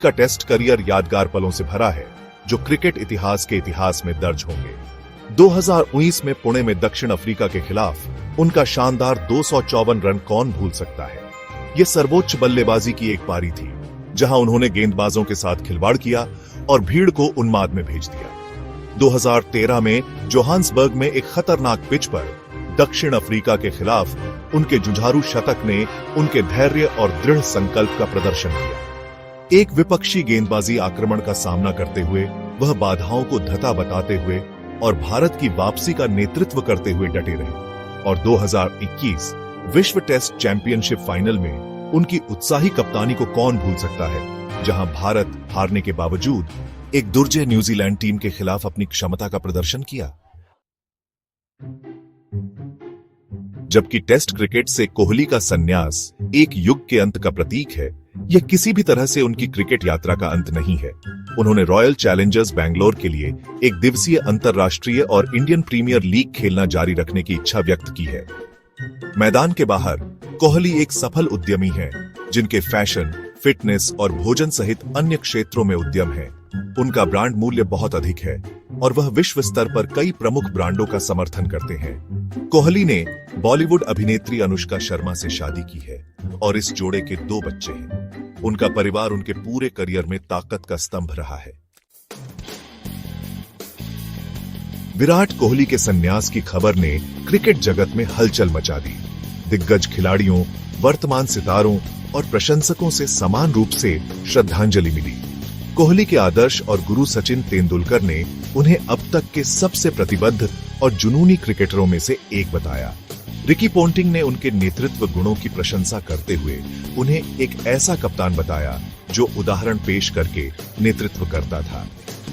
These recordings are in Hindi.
का टेस्ट करियर यादगार पलों से भरा है जो क्रिकेट इतिहास के इतिहास में दर्ज होंगे। 2019 में पुणे में दक्षिण अफ्रीका के खिलाफ उनका शानदार 254 रन कौन भूल सकता है। यह सर्वोच्च बल्लेबाजी की एक पारी थी जहां उन्होंने गेंदबाजों के साथ खिलवाड़ किया और भीड़ को उन्माद में भेज दिया। 2013 में जोहान्सबर्ग में एक खतरनाक पिच पर दक्षिण अफ्रीका के खिलाफ उनके जुझारू शतक ने उनके धैर्य और दृढ़ संकल्प का प्रदर्शन किया। एक विपक्षी गेंदबाजी आक्रमण का सामना करते हुए वह बाधाओं को धता बताते हुए और भारत की वापसी का नेतृत्व करते हुए डटे रहे और 2021 विश्व टेस्ट चैंपियनशिप फाइनल में उनकी उत्साही कप्तानी को कौन भूल सकता है, जहां भारत हारने के बावजूद एक दुर्जय न्यूजीलैंड टीम के खिलाफ अपनी क्षमता का प्रदर्शन किया। जबकि टेस्ट क्रिकेट से कोहली का संन्यास एक युग के अंत का प्रतीक है, यह किसी भी तरह से उनकी क्रिकेट यात्रा का अंत नहीं है। उन्होंने रॉयल चैलेंजर्स बैंगलोर के लिए एक दिवसीय अंतर्राष्ट्रीय और इंडियन प्रीमियर लीग खेलना जारी रखने की इच्छा व्यक्त की है। मैदान के बाहर कोहली एक सफल उद्यमी हैं, जिनके फैशन, फिटनेस और भोजन सहित अन्य क्षेत्रों में उद्यम है। उनका ब्रांड मूल्य बहुत अधिक है और वह विश्व स्तर पर कई प्रमुख ब्रांडों का समर्थन करते हैं। कोहली ने बॉलीवुड अभिनेत्री अनुष्का शर्मा से शादी की है और इस जोड़े के 2 बच्चे हैं। उनका परिवार उनके पूरे करियर में ताकत का स्तंभ रहा है। विराट कोहली के संन्यास की खबर ने क्रिकेट जगत में हलचल मचा दी। दिग्गज खिलाड़ियों, वर्तमान सितारों और प्रशंसकों से समान रूप से श्रद्धांजलि मिली। कोहली के आदर्श और गुरु सचिन तेंदुलकर ने उन्हें अब तक के सबसे प्रतिबद्ध और जुनूनी क्रिकेटरों में से एक बताया। रिकी पोंटिंग ने उनके नेतृत्व गुणों की प्रशंसा करते हुए उन्हें एक ऐसा कप्तान बताया जो उदाहरण पेश करके नेतृत्व करता था।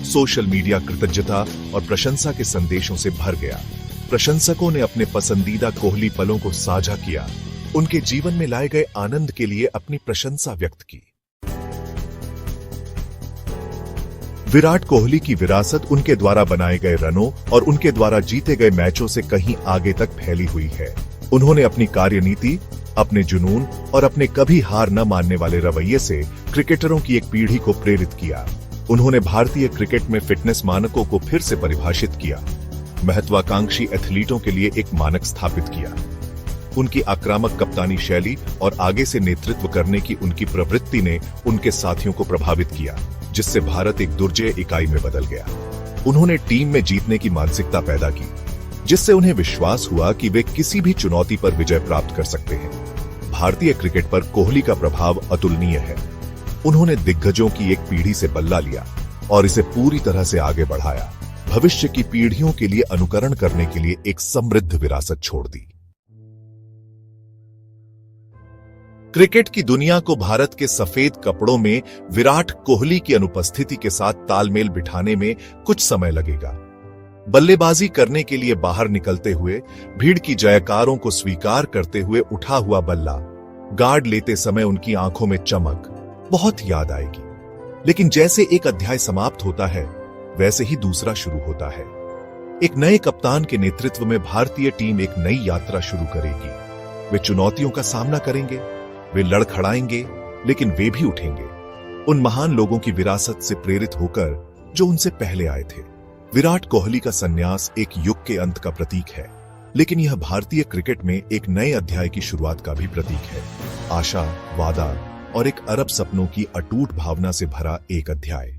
सोशल मीडिया कृतज्ञता और प्रशंसा के संदेशों से भर गया। प्रशंसकों ने अपने पसंदीदा कोहली पलों को साझा किया, उनके जीवन में लाए गए आनंद के लिए अपनी प्रशंसा व्यक्त की। विराट कोहली की विरासत उनके द्वारा बनाए गए रनों और उनके द्वारा जीते गए मैचों से कहीं आगे तक फैली हुई है। उन्होंने अपनी कार्यनीति, अपने जुनून और अपने कभी हार न मानने वाले रवैये से क्रिकेटरों की एक पीढ़ी को प्रेरित किया। उन्होंने भारतीय क्रिकेट में फिटनेस मानकों को फिर से परिभाषित किया, महत्वाकांक्षी एथलीटों के लिए एक मानक स्थापित किया। उनकी आक्रामक कप्तानी शैली और आगे से नेतृत्व करने की उनकी प्रवृत्ति ने उनके साथियों को प्रभावित किया, जिससे भारत एक दुर्जय इकाई में बदल गया। उन्होंने टीम में जीतने की मानसिकता पैदा की, जिससे उन्हें विश्वास हुआ कि वे किसी भी चुनौती पर विजय प्राप्त कर सकते हैं। भारतीय क्रिकेट पर कोहली का प्रभाव अतुलनीय है। उन्होंने दिग्गजों की एक पीढ़ी से बल्ला लिया और इसे पूरी तरह से आगे बढ़ाया, भविष्य की पीढ़ियों के लिए अनुकरण करने के लिए एक समृद्ध विरासत छोड़ दी। क्रिकेट की दुनिया को भारत के सफेद कपड़ों में विराट कोहली की अनुपस्थिति के साथ तालमेल बिठाने में कुछ समय लगेगा। बल्लेबाजी करने के लिए बाहर निकलते हुए, भीड़ की जयकारों को स्वीकार करते हुए उठा हुआ बल्ला, गार्ड लेते समय उनकी आंखों में चमक बहुत याद आएगी। लेकिन जैसे एक अध्याय समाप्त होता है, वैसे ही दूसरा शुरू होता है। एक नए कप्तान के नेतृत्व में भारतीय टीम एक नई यात्रा शुरू करेगी। वे चुनौतियों का सामना करेंगे, वे लड़खड़ाएंगे, लेकिन वे भी उठेंगे, उन महान लोगों की विरासत से प्रेरित होकर जो उनसे पहले आए थे। विराट कोहली का संन्यास एक युग के अंत का प्रतीक है, लेकिन यह भारतीय क्रिकेट में एक नए अध्याय की शुरुआत का भी प्रतीक है। आशा, वादा और एक अरब सपनों की अटूट भावना से भरा एक अध्याय।